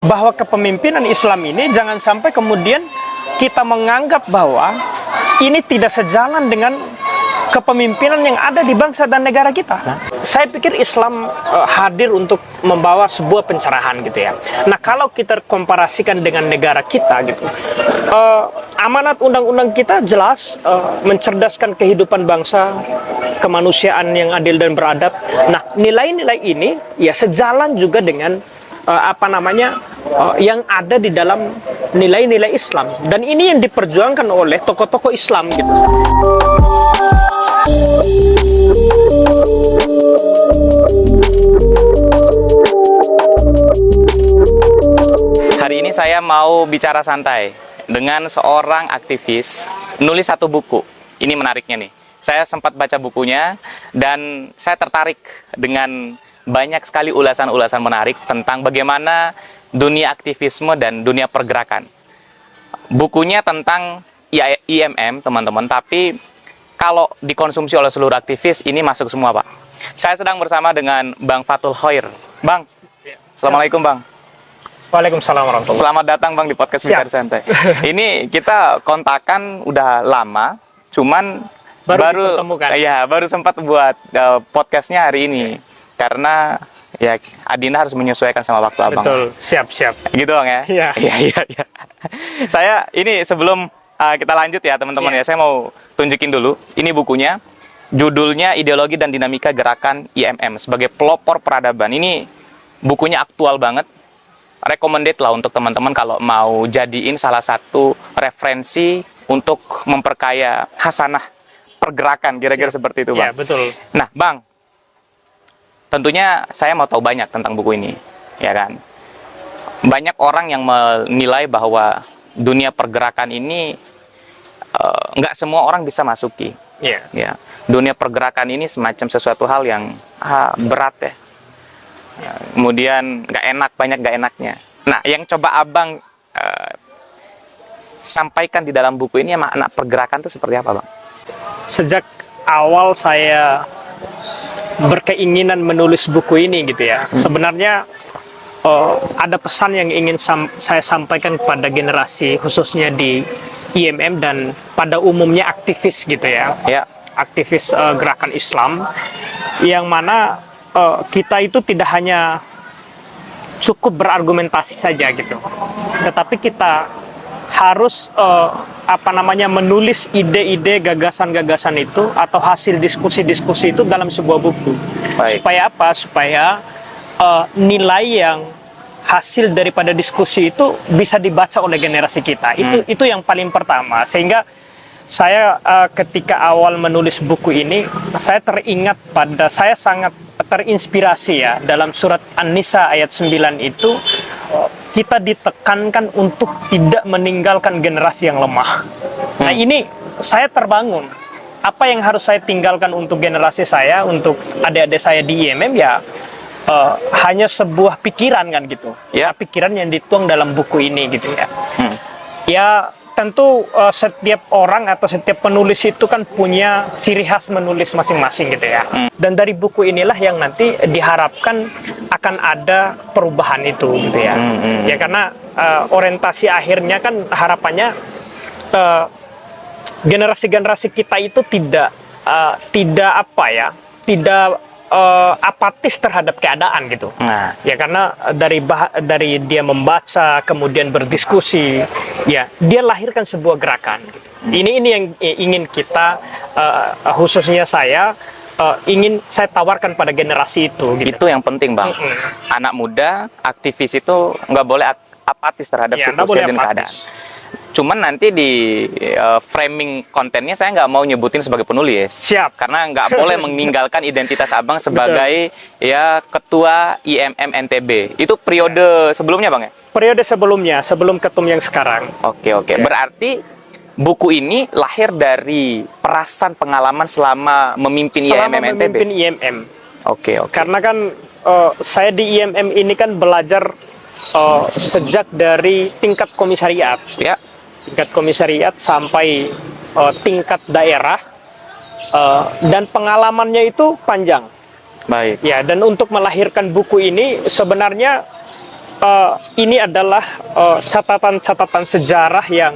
bahwa kepemimpinan Islam ini jangan sampai kemudian kita menganggap bahwa ini tidak sejalan dengan kepemimpinan yang ada di bangsa dan negara kita. Saya pikir Islam hadir untuk membawa sebuah pencerahan gitu ya. Nah, kalau kita komparasikan dengan negara kita gitu, amanat undang-undang kita jelas mencerdaskan kehidupan bangsa, kemanusiaan yang adil dan beradab. Nah, nilai-nilai ini ya sejalan juga dengan yang ada di dalam nilai-nilai Islam, dan ini yang diperjuangkan oleh tokoh-tokoh Islam gitu. Hari ini saya mau bicara santai dengan seorang aktivis nulis satu buku. Ini menariknya nih. Saya sempat baca bukunya dan saya tertarik dengan banyak sekali ulasan-ulasan menarik tentang bagaimana dunia aktivisme dan dunia pergerakan. Bukunya tentang IMM, teman-teman, tapi kalau dikonsumsi oleh seluruh aktivis, ini masuk semua, Pak. Saya sedang bersama dengan Bang Fathul Khoir. Bang, Assalamualaikum, Bang. Waalaikumsalam warahmatullahi. Selamat datang, Bang, di podcast Bicara Santai. Ini kita kontakan udah lama, cuman baru sempat buat podcastnya hari ini. Karena ya Adinda harus menyesuaikan sama waktu Abang. Betul, siap. Gitu, Bang ya? Iya. Saya ini sebelum kita lanjut ya, teman-teman ya, saya mau tunjukin dulu. Ini bukunya, judulnya Ideologi dan Dinamika Gerakan IMM sebagai pelopor peradaban. Ini bukunya aktual banget. Recommended lah untuk teman-teman kalau mau jadiin salah satu referensi untuk memperkaya hasanah pergerakan, kira-kira seperti itu, Bang. Iya, betul. Nah, Bang, tentunya saya mau tahu banyak tentang buku ini, ya kan? Banyak orang yang menilai bahwa dunia pergerakan ini nggak semua orang bisa masuki. Ya, dunia pergerakan ini semacam sesuatu hal yang berat ya. Kemudian nggak enak, banyak nggak enaknya. Nah, yang coba Abang sampaikan di dalam buku ini makna pergerakan itu seperti apa, Bang? Sejak awal saya berkeinginan menulis buku ini gitu ya, sebenarnya ada pesan yang ingin saya sampaikan kepada generasi khususnya di IMM dan pada umumnya aktivis gitu ya, aktivis gerakan Islam, yang mana kita itu tidak hanya cukup berargumentasi saja gitu, tetapi kita harus menulis ide-ide, gagasan-gagasan itu atau hasil diskusi-diskusi itu dalam sebuah buku. Baik. Supaya apa? Supaya nilai yang hasil daripada diskusi itu bisa dibaca oleh generasi kita. Itu yang paling pertama. Sehingga saya ketika awal menulis buku ini, saya sangat terinspirasi ya dalam surat An-Nisa ayat 9 itu. Kita ditekankan untuk tidak meninggalkan generasi yang lemah. Nah, ini saya terbangun. Apa yang harus saya tinggalkan untuk generasi saya, untuk adik-adik saya di IMM ya hanya sebuah pikiran kan gitu. Ya, pikiran yang dituang dalam buku ini gitu ya. Ya, tentu setiap orang atau setiap penulis itu kan punya ciri khas menulis masing-masing gitu ya. Dan dari buku inilah yang nanti diharapkan akan ada perubahan itu gitu ya. Ya, karena orientasi akhirnya kan harapannya generasi-generasi kita itu tidak apatis terhadap keadaan gitu. Ya, karena dari dia membaca kemudian berdiskusi, ya dia lahirkan sebuah gerakan gitu. Ini yang ingin kita khususnya saya ingin saya tawarkan pada generasi itu gitu. Itu yang penting, Bang. Anak muda aktivis itu nggak boleh apatis terhadap situasi dan keadaan. Cuman nanti di framing kontennya saya nggak mau nyebutin sebagai penulis. Siap. Karena nggak boleh meninggalkan identitas Abang sebagai ya ketua IMM NTB. Itu periode sebelumnya, Bang ya? Periode sebelumnya, sebelum ketum yang sekarang. Oke. Berarti buku ini lahir dari perasan pengalaman selama memimpin IMM NTB? Memimpin IMM. Oke. Karena kan saya di IMM ini kan belajar sejak dari tingkat komisariat. Ya. Tingkat komisariat sampai tingkat daerah, dan pengalamannya itu panjang. Baik. Ya, dan untuk melahirkan buku ini sebenarnya ini adalah catatan-catatan sejarah yang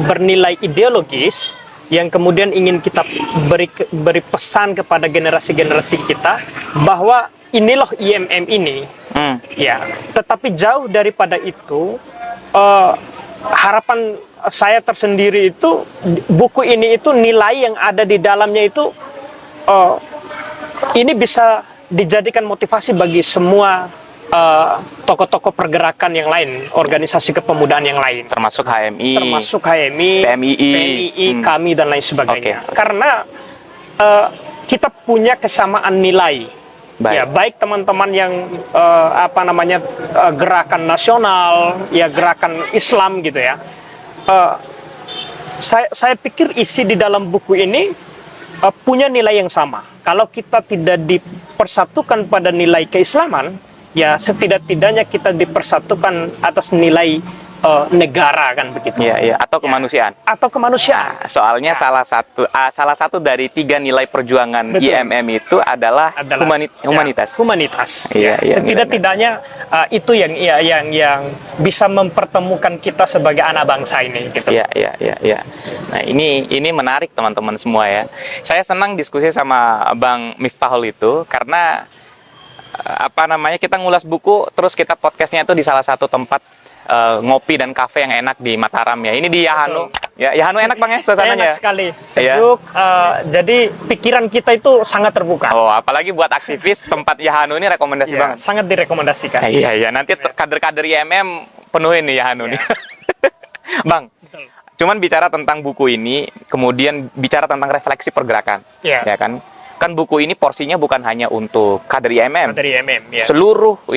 bernilai ideologis yang kemudian ingin kita beri pesan kepada generasi-generasi kita bahwa ini loh IMM ini. Ya, tetapi jauh daripada itu, harapan saya tersendiri itu buku ini itu nilai yang ada di dalamnya itu ini bisa dijadikan motivasi bagi semua tokoh-tokoh pergerakan yang lain, organisasi kepemudaan yang lain, Termasuk HMI, PMII, kami dan lain sebagainya. Karena kita punya kesamaan nilai. Baik. Ya, baik teman-teman yang gerakan nasional, ya gerakan Islam gitu ya. Saya pikir isi di dalam buku ini punya nilai yang sama. Kalau kita tidak dipersatukan pada nilai keislaman, ya setidak-tidaknya kita dipersatukan atas nilai negara kan begitu. Iya, atau kemanusiaan. Atau kemanusiaan. Soalnya salah satu dari 3 nilai perjuangan Betul. IMM itu adalah humanitas. Ya, humanitas. Iya, iya, Setidak-tidaknya itu yang bisa mempertemukan kita sebagai anak bangsa ini gitu. Iya. Nah, ini menarik teman-teman semua ya. Saya senang diskusi sama Bang Miftahul itu karena kita ngulas buku terus kita podcastnya itu di salah satu tempat ngopi dan kafe yang enak di Mataram ya. Ini di Yahanu. Ya, Yahanu enak Bang ya suasananya. Enak sekali, sejuk. Jadi pikiran kita itu sangat terbuka. Oh, apalagi buat aktivis tempat Yahanu ini rekomendasi banget. Sangat direkomendasikan. Iya, nanti kader-kader IMM penuhin nih Yahanu nih. Bang, Betul. cuman bicara tentang buku ini, kemudian bicara tentang refleksi pergerakan. Iya. Ya kan? Kan buku ini porsinya bukan hanya untuk kader IMM. Dari MM ya. Seluruh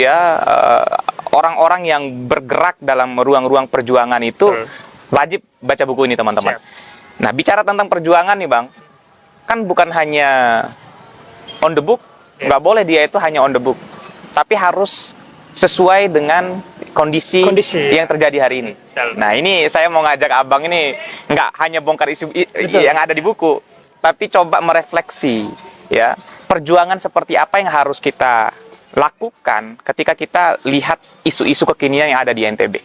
orang-orang yang bergerak dalam ruang-ruang perjuangan itu wajib baca buku ini teman-teman. Siap. Nah, bicara tentang perjuangan nih Bang, kan bukan hanya on the book, nggak boleh dia itu hanya on the book, tapi harus sesuai dengan kondisi yang terjadi hari ini. Betul. Nah, ini saya mau ngajak Abang ini nggak hanya bongkar isu yang ada di buku, tapi coba merefleksi ya perjuangan seperti apa yang harus kita lakukan ketika kita lihat isu-isu kekinian yang ada di NTB.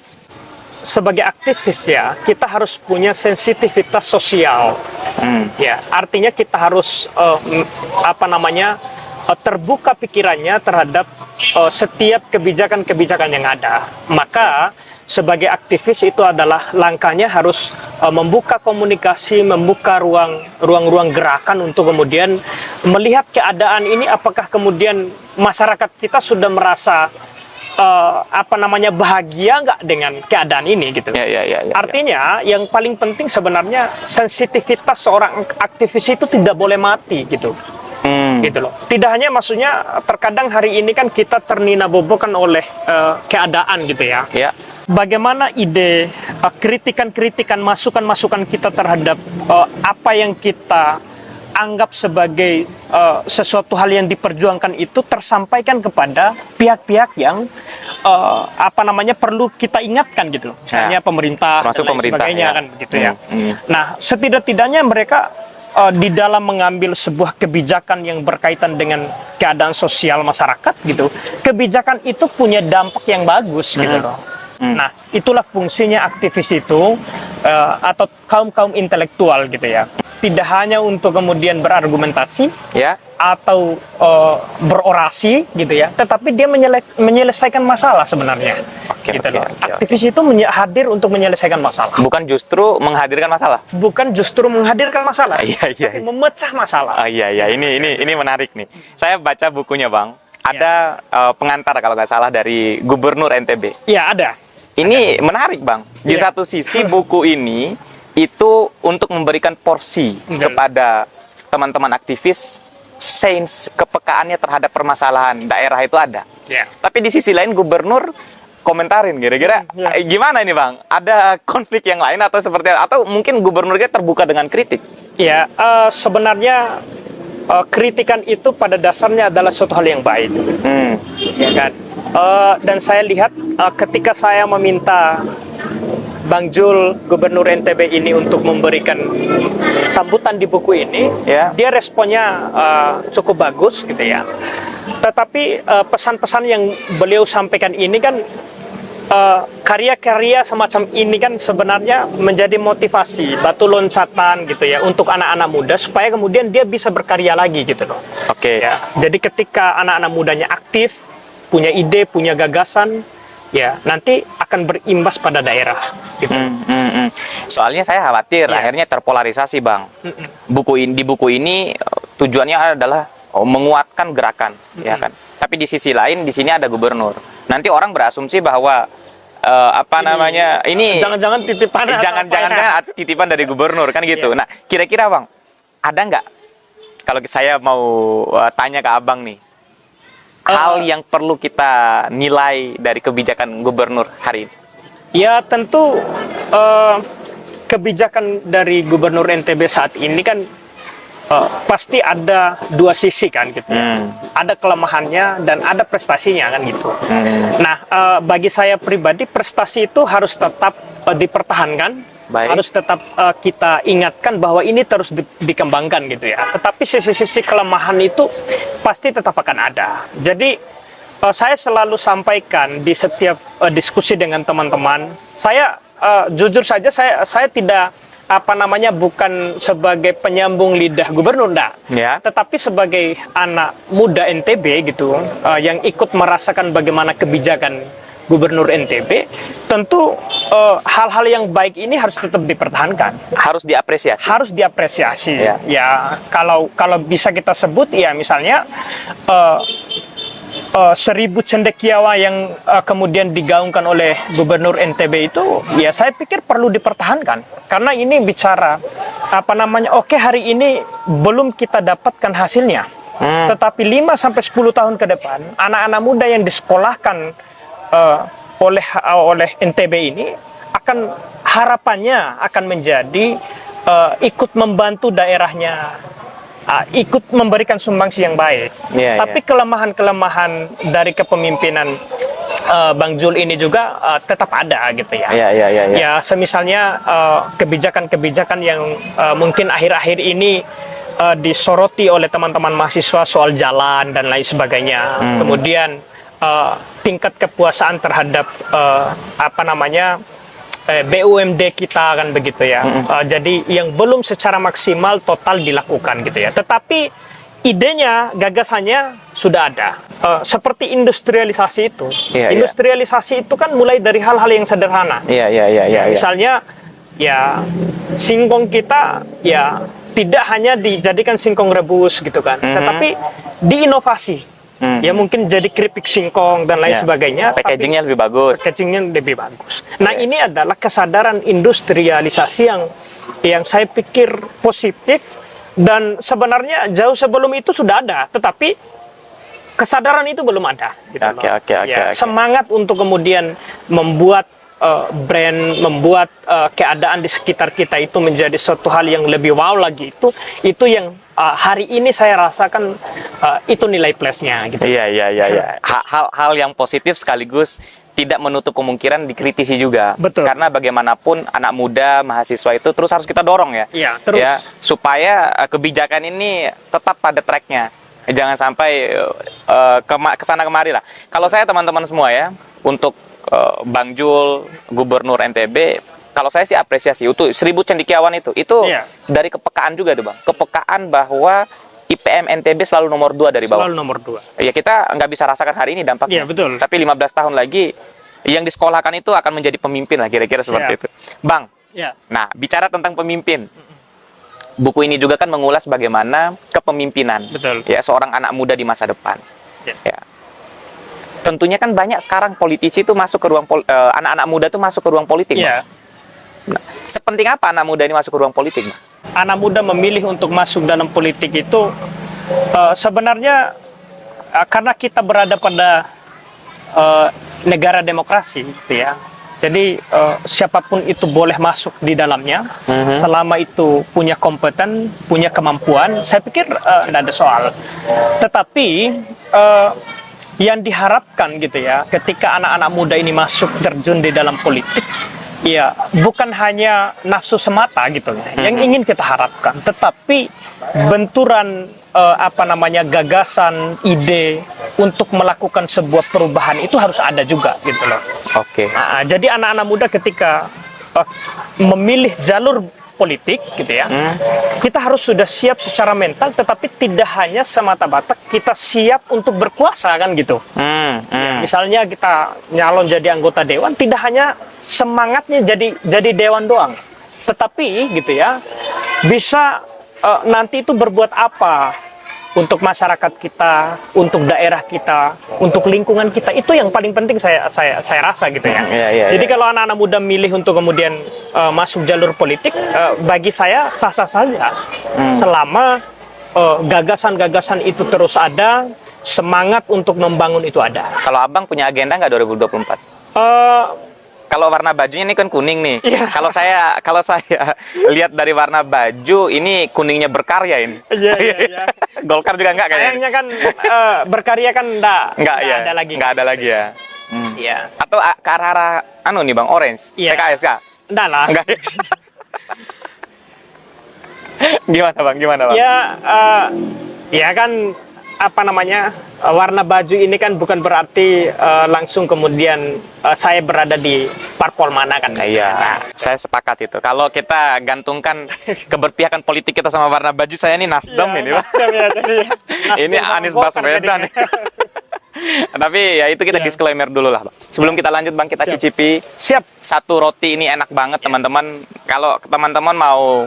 Sebagai aktivis ya, kita harus punya sensitivitas sosial. Ya, artinya kita harus terbuka pikirannya terhadap setiap kebijakan-kebijakan yang ada. Maka sebagai aktivis itu adalah langkahnya harus membuka komunikasi, membuka ruang-ruang gerakan untuk kemudian melihat keadaan ini apakah kemudian masyarakat kita sudah merasa bahagia nggak dengan keadaan ini gitu. Ya. Artinya yang paling penting sebenarnya sensitivitas seorang aktivis itu tidak boleh mati gitu. Gitu loh. Tidak hanya maksudnya terkadang hari ini kan kita ternina-bobokan oleh keadaan gitu ya. Ya. Bagaimana ide kritikan-kritikan, masukan-masukan kita terhadap apa yang kita anggap sebagai sesuatu hal yang diperjuangkan itu tersampaikan kepada pihak-pihak yang perlu kita ingatkan gitu. Misalnya pemerintah dan lain sebagainya kan begitu ya. Nah, setidak-tidaknya mereka di dalam mengambil sebuah kebijakan yang berkaitan dengan keadaan sosial masyarakat gitu, kebijakan itu punya dampak yang bagus gitu loh. Nah, itulah fungsinya aktivis itu atau kaum-kaum intelektual gitu ya. Tidak hanya untuk kemudian berargumentasi Ya. atau berorasi gitu ya, tetapi dia menyelesaikan masalah sebenarnya. Oke. Aktivis itu hadir untuk menyelesaikan masalah. Bukan justru menghadirkan masalah. Bukan justru menghadirkan masalah, Iya. tapi memecah masalah. Iya. Ini menarik nih. Saya baca bukunya Bang. Ada pengantar kalau nggak salah dari Gubernur NTB. Iya, ada. Ini menarik Bang. Di Iya. satu sisi buku ini itu untuk memberikan porsi kepada teman-teman aktivis, sense kepekaannya terhadap permasalahan daerah itu ada. Ya. Tapi di sisi lain Gubernur komentarin kira-kira gimana ini Bang? Ada konflik yang lain atau seperti atau mungkin Gubernurnya terbuka dengan kritik? Ya, sebenarnya kritikan itu pada dasarnya adalah suatu hal yang baik, ya kan? Dan saya lihat ketika saya meminta Bang Jul, Gubernur NTB ini untuk memberikan sambutan di buku ini, Ya. dia responnya cukup bagus gitu ya. Tetapi pesan-pesan yang beliau sampaikan ini kan karya-karya semacam ini kan sebenarnya menjadi motivasi, batu loncatan gitu ya untuk anak-anak muda supaya kemudian dia bisa berkarya lagi gitu loh. Oke. Ya, jadi ketika anak-anak mudanya aktif, punya ide, punya gagasan, ya nanti akan berimbas pada daerah. Gitu. Soalnya saya khawatir Iya. akhirnya terpolarisasi, Bang. Di buku ini tujuannya adalah menguatkan gerakan, ya kan. Tapi di sisi lain di sini ada gubernur. Nanti orang berasumsi bahwa ini Jangan-jangan titipan atau jangan-jangan apa ya? titipan dari gubernur kan gitu. Iya. Nah, kira-kira Bang, ada nggak kalau saya mau tanya ke Abang nih, hal yang perlu kita nilai dari kebijakan gubernur hari ini? Ya tentu kebijakan dari Gubernur NTB saat ini kan pasti ada dua sisi kan gitu. Ada kelemahannya dan ada prestasinya kan gitu. Nah bagi saya pribadi prestasi itu harus tetap dipertahankan. Baik. Harus tetap kita ingatkan bahwa ini terus dikembangkan gitu ya. Tetapi sisi-sisi kelemahan itu pasti tetap akan ada. Jadi saya selalu sampaikan di setiap diskusi dengan teman-teman. Saya jujur saja saya tidak bukan sebagai penyambung lidah gubernur enggak. Ya. Tetapi sebagai anak muda NTB gitu yang ikut merasakan bagaimana kebijakan Gubernur NTB, tentu hal-hal yang baik ini harus tetap dipertahankan. Harus diapresiasi. Harus diapresiasi. Ya. Ya, kalau bisa kita sebut ya misalnya 1000 cendekiawa yang kemudian digaungkan oleh Gubernur NTB itu, ya saya pikir perlu dipertahankan. Karena ini bicara oke hari ini belum kita dapatkan hasilnya. Tetapi 5 sampai 10 tahun ke depan, anak-anak muda yang disekolahkan oleh NTB ini harapannya akan menjadi ikut membantu daerahnya, ikut memberikan sumbangsi yang baik. Tapi kelemahan-kelemahan dari kepemimpinan Bang Jul ini juga tetap ada gitu ya. Ya semisalnya kebijakan-kebijakan yang mungkin akhir-akhir ini disoroti oleh teman-teman mahasiswa soal jalan dan lain sebagainya. Kemudian tingkat kepuasan terhadap BUMD kita kan begitu ya. Jadi yang belum secara maksimal total dilakukan gitu ya. Tetapi idenya, gagasannya sudah ada. Seperti industrialisasi itu. Industrialisasi itu kan mulai dari hal-hal yang sederhana. Misalnya ya singkong kita ya tidak hanya dijadikan singkong rebus gitu kan. Tetapi diinovasi. Ya mungkin jadi keripik singkong dan lain sebagainya. Packagingnya lebih bagus. Packagingnya lebih bagus. Nah ini adalah kesadaran industrialisasi yang saya pikir positif dan sebenarnya jauh sebelum itu sudah ada, tetapi kesadaran itu belum ada. Gitu loh. Semangat untuk kemudian membuat brand, membuat keadaan di sekitar kita itu menjadi suatu hal yang lebih wow lagi, itu yang hari ini saya rasakan itu nilai plusnya gitu. Hal yang positif sekaligus tidak menutup kemungkinan dikritisi juga. Betul. Karena bagaimanapun anak muda, mahasiswa itu terus harus kita dorong ya. Terus. Ya, supaya kebijakan ini tetap pada tracknya. Jangan sampai kesana kemari lah. Kalau saya teman-teman semua ya, untuk Bang Jul, Gubernur NTB, kalau saya sih apresiasi untuk 1000 cendekiawan itu dari kepekaan juga tuh Bang, kepekaan bahwa IPM NTB selalu nomor 2 dari bawah. Selalu nomor 2. Ya kita nggak bisa rasakan hari ini dampaknya. Iya betul. Tapi 15 tahun lagi yang disekolahkan itu akan menjadi pemimpin lah kira-kira seperti itu. Bang, nah bicara tentang pemimpin, buku ini juga kan mengulas bagaimana kepemimpinan ya seorang anak muda di masa depan. Ya. Tentunya kan banyak sekarang politisi itu masuk ke ruang anak-anak muda itu masuk ke ruang politik. Nah, sepenting apa anak muda ini masuk ke ruang politik? Anak muda memilih untuk masuk dalam politik itu sebenarnya karena kita berada pada negara demokrasi, gitu ya. Jadi siapapun itu boleh masuk di dalamnya, selama itu punya kompeten, punya kemampuan. Saya pikir tidak ada soal. Tetapi yang diharapkan gitu ya, ketika anak-anak muda ini masuk terjun di dalam politik, ya bukan hanya nafsu semata gitu yang ingin kita harapkan, tetapi benturan gagasan, ide untuk melakukan sebuah perubahan itu harus ada juga gitu loh. Oke. Nah, jadi anak-anak muda ketika memilih jalur politik gitu ya, kita harus sudah siap secara mental, tetapi tidak hanya semata-mata kita siap untuk berkuasa kan gitu. Misalnya kita nyalon jadi anggota dewan, tidak hanya semangatnya jadi dewan doang, tetapi gitu ya bisa nanti itu berbuat apa untuk masyarakat kita, untuk daerah kita, untuk lingkungan kita. Itu yang paling penting saya rasa gitu ya. Jadi kalau anak-anak muda milih untuk kemudian masuk jalur politik, bagi saya sah-sah saja selama gagasan-gagasan itu terus ada, semangat untuk membangun itu ada. Kalau abang punya agenda nggak 2024? Kalau warna bajunya ini kan kuning nih. Iya. Kalau saya lihat dari warna baju ini kuningnya berkarya ini. Iya. Golkar juga enggak kayaknya. Sayangnya kan berkarya kan enggak ya. ada lagi. Enggak ada lagi ya. Iya. Atau ke arah nih Bang, orange. Iya. PKS kah? Enggak lah. Enggak. Gimana Bang? Ya kan warna baju ini kan bukan berarti langsung kemudian saya berada di parpol mana kan. Iya, saya sepakat itu. Kalau kita gantungkan keberpihakan politik kita sama warna baju, saya ini Nasdem ini, Pak. Nasdem ya, jadi Ini Anies Baswedan. Tapi ya itu kita disclaimer dulu lah, Bang. Sebelum kita lanjut, Bang, kita cicipi. Siap. Satu roti ini enak banget, teman-teman. Kalau teman-teman mau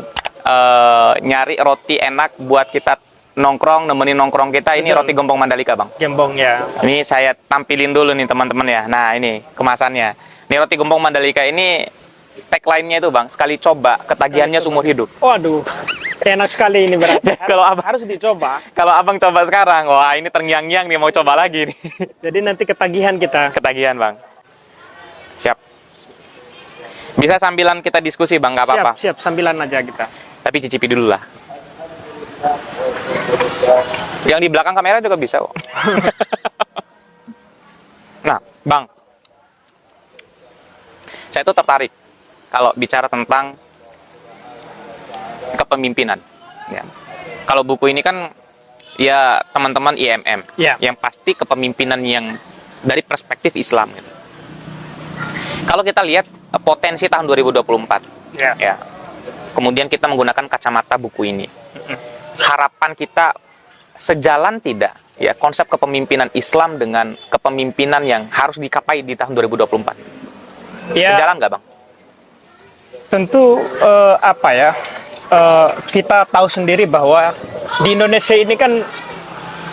nyari roti enak buat kita nemenin nongkrong kita, ini roti gempong Mandalika, Bang. Gembong ya. Ini saya tampilin dulu nih teman-teman ya. Nah, ini kemasannya. Ini roti gempong Mandalika ini tagline-nya itu, Bang, sekali coba ketagihannya seumur hidup. Waduh. Enak sekali ini berarti. Kalau abang harus dicoba. Kalau abang coba sekarang, wah ini terngiang-ngiang nih mau coba lagi nih. Jadi nanti ketagihan kita. Ketagihan, Bang. Siap. Bisa sambilan kita diskusi, Bang, nggak apa-apa. Siap, sambilan aja kita. Tapi cicipi dulu lah. Yang di belakang kamera juga bisa kok. Nah, Bang, saya tuh tertarik kalau bicara tentang kepemimpinan. Ya. Kalau buku ini kan ya teman-teman IMM, yang pasti kepemimpinan yang dari perspektif Islam. Gitu. Kalau kita lihat potensi tahun 2024, ya, kemudian kita menggunakan kacamata buku ini. Harapan kita sejalan tidak ya konsep kepemimpinan Islam dengan kepemimpinan yang harus dicapai di tahun 2024? Ya, sejalan nggak, Bang? Tentu kita tahu sendiri bahwa di Indonesia ini kan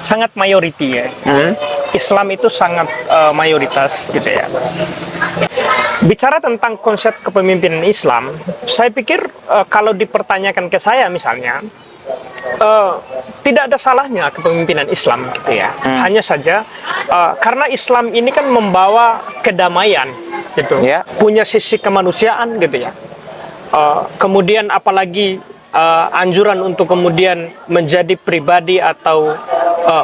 sangat mayoriti ya. Islam itu sangat mayoritas gitu ya. Bicara tentang konsep kepemimpinan Islam, saya pikir kalau dipertanyakan ke saya misalnya, tidak ada salahnya kepemimpinan Islam gitu ya. Hanya saja karena Islam ini kan membawa kedamaian gitu, punya sisi kemanusiaan gitu ya. Kemudian apalagi anjuran untuk kemudian menjadi pribadi atau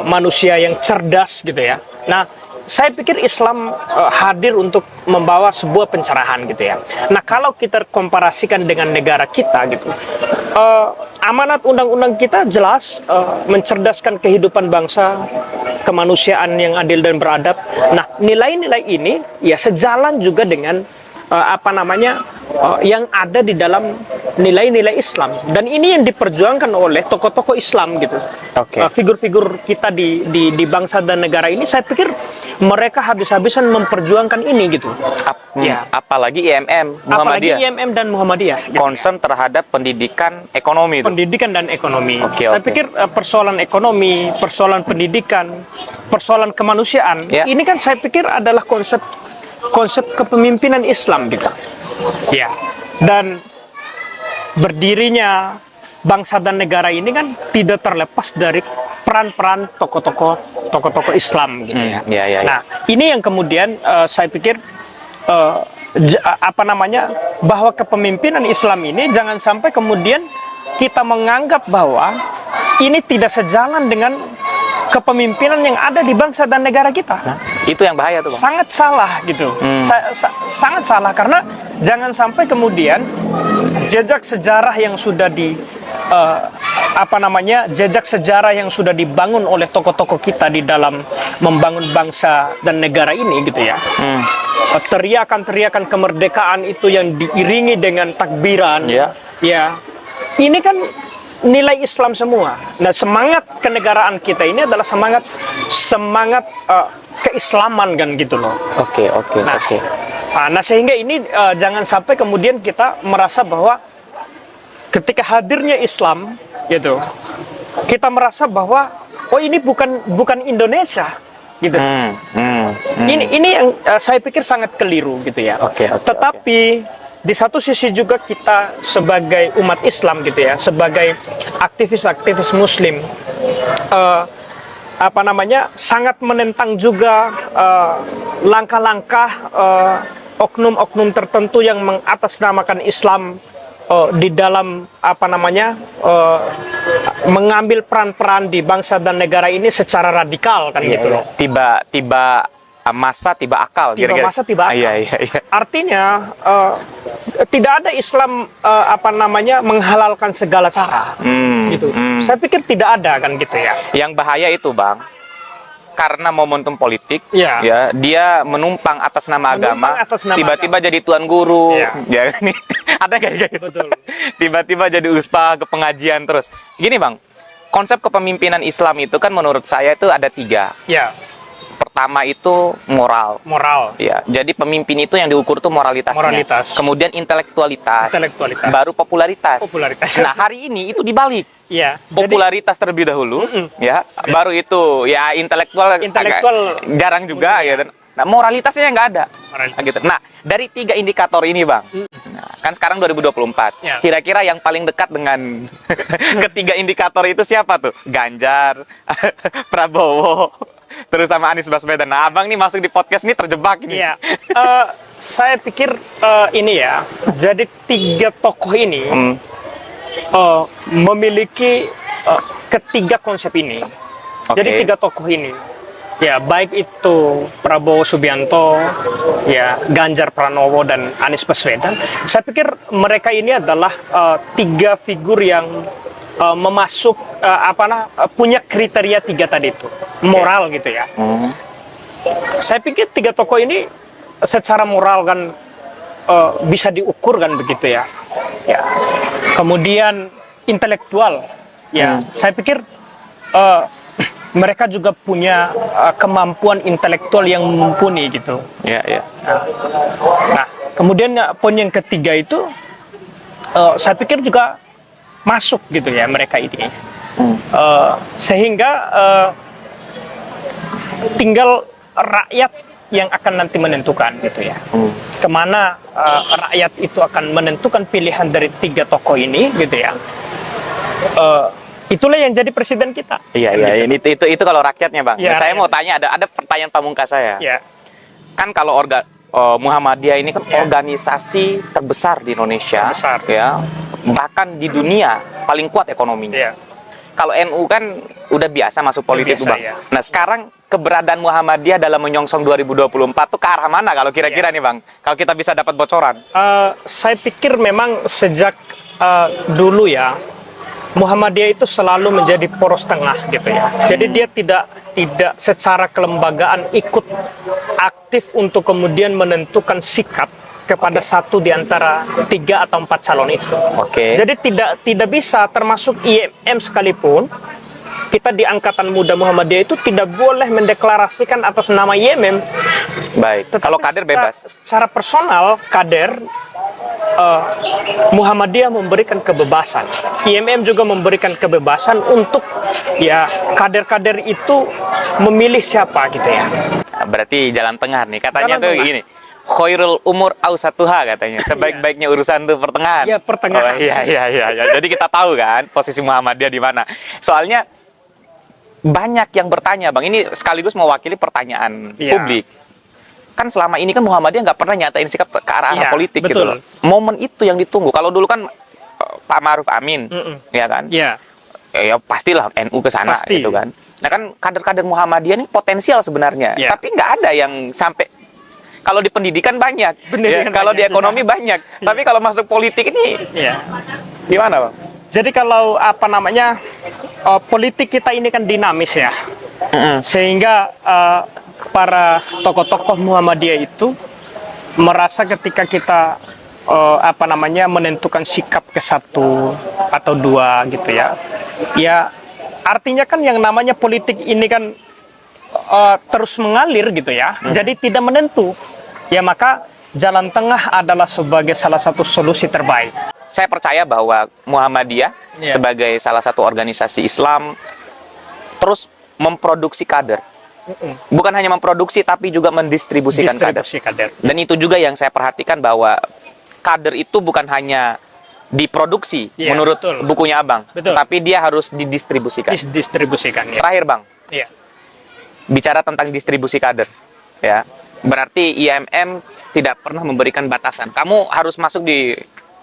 manusia yang cerdas gitu ya. Nah, saya pikir Islam hadir untuk membawa sebuah pencerahan gitu ya. Nah, kalau kita komparasikan dengan negara kita gitu, amanat undang-undang kita jelas mencerdaskan kehidupan bangsa, kemanusiaan yang adil dan beradab. Nah, nilai-nilai ini ya sejalan juga dengan yang ada di dalam nilai-nilai Islam, dan ini yang diperjuangkan oleh tokoh-tokoh Islam gitu. Figur-figur kita di bangsa dan negara ini, saya pikir mereka habis-habisan memperjuangkan ini gitu. Apalagi IMM Muhammadiyah. Apalagi IMM dan Muhammadiyah. Concern terhadap pendidikan ekonomi. Pendidikan dan ekonomi. Saya pikir persoalan ekonomi, persoalan pendidikan, persoalan kemanusiaan, ini kan saya pikir adalah konsep kepemimpinan Islam gitu. Ya. Dan berdirinya bangsa dan negara ini kan tidak terlepas dari peran-peran tokoh-tokoh Islam gitu ya. Nah, ini yang kemudian saya pikir bahwa kepemimpinan Islam ini jangan sampai kemudian kita menganggap bahwa ini tidak sejalan dengan kepemimpinan yang ada di bangsa dan negara kita. Itu yang bahaya tuh, Bang. Sangat salah gitu. Sangat salah karena jangan sampai kemudian jejak sejarah yang sudah jejak sejarah yang sudah dibangun oleh tokoh-tokoh kita di dalam membangun bangsa dan negara ini gitu ya. Teriakan-teriakan kemerdekaan itu yang diiringi dengan takbiran, ya. Ini kan nilai Islam semua. Nah, semangat kenegaraan kita ini adalah semangat keislaman kan gitu loh. Oke. Nah, sehingga ini jangan sampai kemudian kita merasa bahwa ketika hadirnya Islam gitu, kita merasa bahwa oh ini bukan Indonesia gitu. Ini yang saya pikir sangat keliru gitu ya. Tetapi di satu sisi juga kita sebagai umat Islam gitu ya, sebagai aktivis-aktivis Muslim, sangat menentang juga langkah-langkah oknum-oknum tertentu yang mengatasnamakan Islam di dalam mengambil peran-peran di bangsa dan negara ini secara radikal kan gitu loh. Tiba masa tiba akal. Masa tiba akal. Iya. Artinya tidak ada Islam menghalalkan segala cara gitu. Saya pikir tidak ada kan gitu ya. Yang bahaya itu, Bang, karena momentum politik, ya dia menumpang atas nama agama, tiba-tiba jadi tuan guru, ya kan? Ada kayak gitu. Betul. Tiba-tiba jadi ustaz ke pengajian terus. Gini, Bang, konsep kepemimpinan Islam itu kan menurut saya itu ada 3. Ya. Pertama itu moral. Ya, jadi pemimpin itu yang diukur tuh moralitasnya. Kemudian intelektualitas. Baru popularitas. Nah, hari ini itu dibalik. Ya. Popularitas terlebih dahulu, ya. Baru itu ya intelektual jarang juga ya. Nah, moralitasnya nggak ada. Gitu. Nah, dari 3 indikator ini, Bang. Nah, kan sekarang 2024. Kira-kira yang paling dekat dengan ketiga indikator itu siapa tuh? Ganjar, Prabowo, terus sama Anies Baswedan. Nah, Abang nih masuk di podcast ini terjebak ini. Iya. Saya pikir ini ya. Jadi 3 tokoh ini memiliki ketiga konsep ini. Jadi 3 tokoh ini. Ya, baik itu Prabowo Subianto, ya Ganjar Pranowo dan Anies Baswedan. Saya pikir mereka ini adalah 3 figur yang punya kriteria 3 tadi itu, moral gitu ya. Saya pikir 3 tokoh ini secara moral kan bisa diukur kan begitu ya. Ya. Kemudian intelektual, ya saya pikir mereka juga punya kemampuan intelektual yang mumpuni gitu. Nah, kemudian poin yang ketiga itu saya pikir juga masuk gitu ya mereka ini. Sehingga tinggal rakyat yang akan nanti menentukan gitu ya. Kemana rakyat itu akan menentukan pilihan dari 3 tokoh ini gitu ya. Itulah yang jadi presiden kita. Iya. Itu kalau rakyatnya, Bang. Ya, saya mau tanya, ada pertanyaan pamungkas saya. Ya. Kan kalau Muhammadiyah ini kan organisasi terbesar di Indonesia, ya, bahkan di dunia paling kuat ekonominya. Kalau NU kan udah biasa masuk politik, Bang. Nah, sekarang keberadaan Muhammadiyah dalam menyongsong 2024 tuh ke arah mana kalau kira-kira nih, Bang? Kalau kita bisa dapat bocoran. Saya pikir memang sejak dulu ya, Muhammadiyah itu selalu menjadi poros tengah gitu ya. Jadi dia tidak secara kelembagaan ikut aktif untuk kemudian menentukan sikap kepada satu di antara 3 atau 4 calon itu. Jadi tidak bisa, termasuk IMM sekalipun, kita di Angkatan Muda Muhammadiyah itu tidak boleh mendeklarasikan atas nama IMM. Baik. Kalau kader bebas. Secara personal kader Muhammadiyah memberikan kebebasan. IMM juga memberikan kebebasan untuk ya kader-kader itu memilih siapa gitu ya. Berarti jalan tengah nih. Katanya tuh gini. Khairul umur ausatuha katanya. Sebaik-baiknya urusan tuh pertengahan. Iya, pertengahan. Iya. Jadi kita tahu kan posisi Muhammadiyah di mana. Soalnya banyak yang bertanya, Bang. Ini sekaligus mewakili pertanyaan publik. Kan selama ini kan Muhammadiyah nggak pernah nyatain sikap ke arah politik gitu loh. Momen itu yang ditunggu. Kalau dulu kan Pak Ma'ruf Amin, ya kan? Ya pastilah NU ke sana gitu kan. Nah kan kader-kader Muhammadiyah ini potensial sebenarnya, Ya. tapi nggak ada yang sampai. Kalau di pendidikan banyak, Pendidikan kalau di banyak, ekonomi banyak, tapi kalau masuk politik ini Iya. gimana, Bang? Jadi kalau politik kita ini kan dinamis ya, sehingga para tokoh-tokoh Muhammadiyah itu merasa ketika kita menentukan sikap ke satu atau dua gitu ya, ya artinya kan yang namanya politik ini kan terus mengalir gitu ya, jadi tidak menentu. Ya maka jalan tengah adalah sebagai salah satu solusi terbaik. Saya percaya bahwa Muhammadiyah Ya. sebagai salah satu organisasi Islam terus memproduksi kader. Bukan hanya memproduksi tapi juga mendistribusikan kader. Distribusi kader. Dan itu juga yang saya perhatikan bahwa kader itu bukan hanya diproduksi Ya, menurut betul. bukunya Abang, Betul. tapi dia harus didistribusikan. Distribusikan ya. Terakhir, Bang, Iya. bicara tentang distribusi kader, ya. Berarti IMM tidak pernah memberikan batasan. Kamu harus masuk di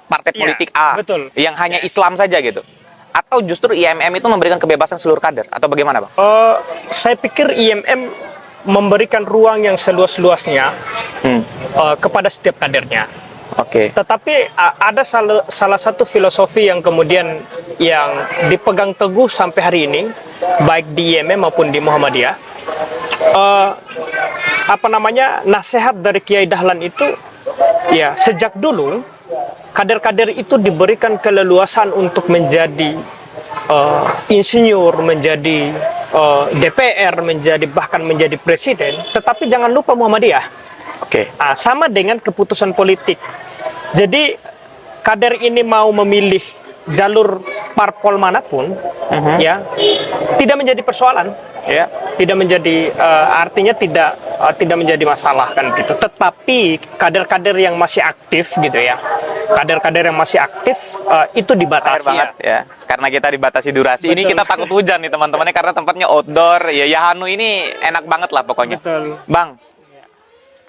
partai Iya, politik A, betul. yang hanya Iya. Islam saja gitu. Atau justru IMM itu memberikan kebebasan seluruh kader, atau bagaimana, Bang? Saya pikir IMM memberikan ruang yang seluas-luasnya kepada setiap kadernya. Oke. Tetapi ada salah satu filosofi yang kemudian yang dipegang teguh sampai hari ini, baik di IMM maupun di Muhammadiyah. Nasihat dari Kiai Dahlan itu, ya sejak dulu kader-kader itu diberikan keleluasan untuk menjadi insinyur, menjadi DPR, bahkan menjadi presiden. Tetapi jangan lupa Muhammadiyah. Oke. Sama dengan keputusan politik. Jadi kader ini mau memilih jalur parpol manapun, ya tidak menjadi persoalan, Ya. tidak menjadi artinya tidak menjadi masalah kan gitu. Tetapi kader-kader yang masih aktif gitu ya, kader-kader yang masih aktif itu Terakhir dibatasi banget ya. Karena kita dibatasi durasi. Ini Betul. kita takut hujan nih teman-temannya karena tempatnya outdoor. Ya Yahanu ini enak banget lah pokoknya. Betul. Bang,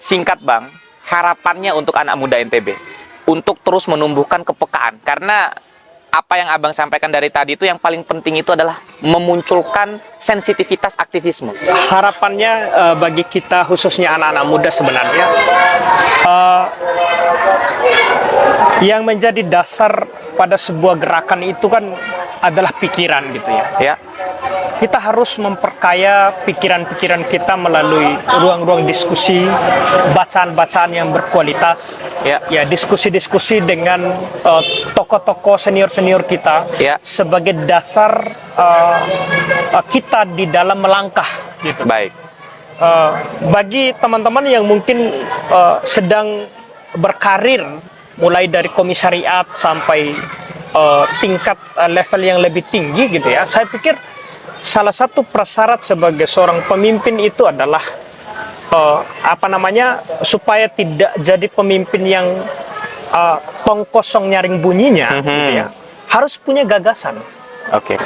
singkat Bang, harapannya untuk anak muda NTB untuk terus menumbuhkan kepekaan. Karena apa yang Abang sampaikan dari tadi itu yang paling penting itu adalah memunculkan sensitivitas aktivisme. Harapannya bagi kita khususnya anak-anak muda sebenarnya yang menjadi dasar pada sebuah gerakan itu kan adalah pikiran gitu ya. Ya. Kita harus memperkaya pikiran-pikiran kita melalui ruang-ruang diskusi, bacaan-bacaan yang berkualitas, Ya. diskusi-diskusi dengan tokoh-tokoh senior-senior kita Ya. sebagai dasar kita di dalam melangkah gitu. Baik. Bagi teman-teman yang mungkin sedang berkarir mulai dari komisariat sampai tingkat level yang lebih tinggi gitu ya, saya pikir salah satu prasyarat sebagai seorang pemimpin itu adalah supaya tidak jadi pemimpin yang tong kosong nyaring bunyinya gitu ya, harus punya gagasan. Oke.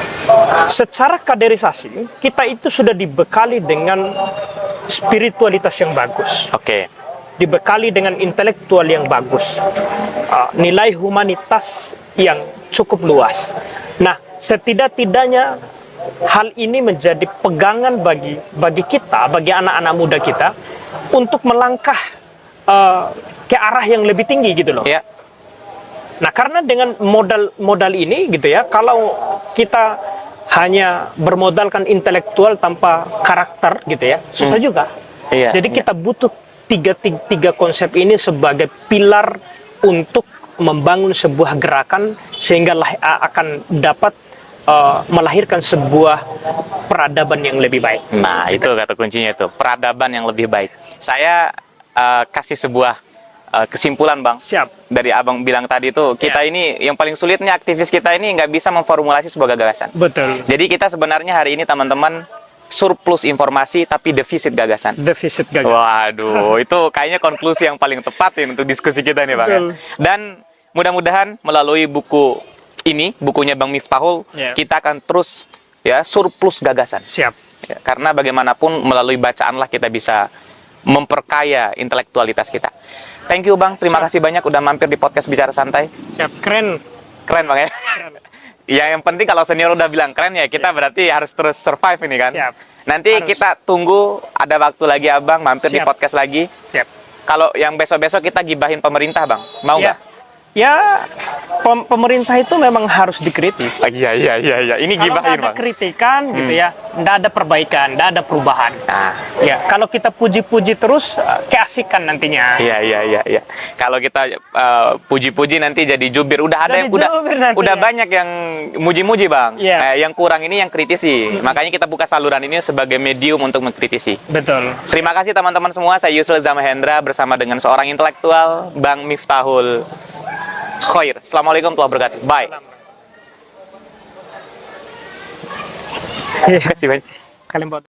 Secara kaderisasi kita itu sudah dibekali dengan spiritualitas yang bagus, Oke. dibekali dengan intelektual yang bagus, nilai humanitas yang cukup luas. Nah, setidak-tidaknya hal ini menjadi pegangan bagi kita, bagi anak-anak muda kita untuk melangkah ke arah yang lebih tinggi gitu loh. Ya. Nah, karena dengan modal ini gitu ya, kalau kita hanya bermodalkan intelektual tanpa karakter gitu ya, susah juga. Iya, Jadi iya. kita butuh tiga konsep ini sebagai pilar untuk membangun sebuah gerakan sehingga akan dapat melahirkan sebuah peradaban yang lebih baik. Nah, itu kata kuncinya itu, peradaban yang lebih baik. Saya kasih sebuah kesimpulan, Bang. Siap. Dari Abang bilang tadi itu, kita Ya. ini yang paling sulitnya aktivis kita ini nggak bisa memformulasi sebuah gagasan. Betul. Jadi kita sebenarnya hari ini teman-teman surplus informasi tapi defisit gagasan. Defisit gagal. Waduh, itu kayaknya konklusi yang paling tepat ini untuk diskusi kita nih, Bang. Ya. Betul. Dan mudah-mudahan melalui buku ini, bukunya Bang Miftahul, Ya. kita akan terus ya surplus gagasan. Siap. Ya, karena bagaimanapun melalui bacaanlah kita bisa memperkaya intelektualitas kita. Thank you Bang, terima Siap. kasih banyak udah mampir di podcast Bicara Santai. Siap. Keren. Keren Bang ya. Ya yang penting kalau senior udah bilang keren ya kita berarti harus terus survive ini kan. Siap. Nanti Harus. kita tunggu ada waktu lagi Abang mampir di Siap. podcast lagi. Siap. Kalau yang besok-besok kita gibahin pemerintah Bang, mau Ya, nggak? ya pemerintah itu memang harus dikritik. Iya. Ini Kalau gibahin nggak ada Bang. kritikan gitu ya, nggak ada perbaikan, nggak ada perubahan. Nah, Ya, kalau kita puji-puji terus, keasikan nantinya. iya. Kalau kita puji-puji nanti jadi jubir. Udah ada Jadi yang jubir nanti udah ya. banyak yang muji-muji Bang. Iya. Yang kurang ini yang kritisi. Makanya kita buka saluran ini sebagai medium untuk mengkritisi. Betul. Terima kasih teman-teman semua. Saya Yusril Zamahendra bersama dengan seorang intelektual, Bang Miftahul Khoir. Assalamualaikum warahmatullahi wabarakatuh. Bye. Terima kasih banyak. Kalian buat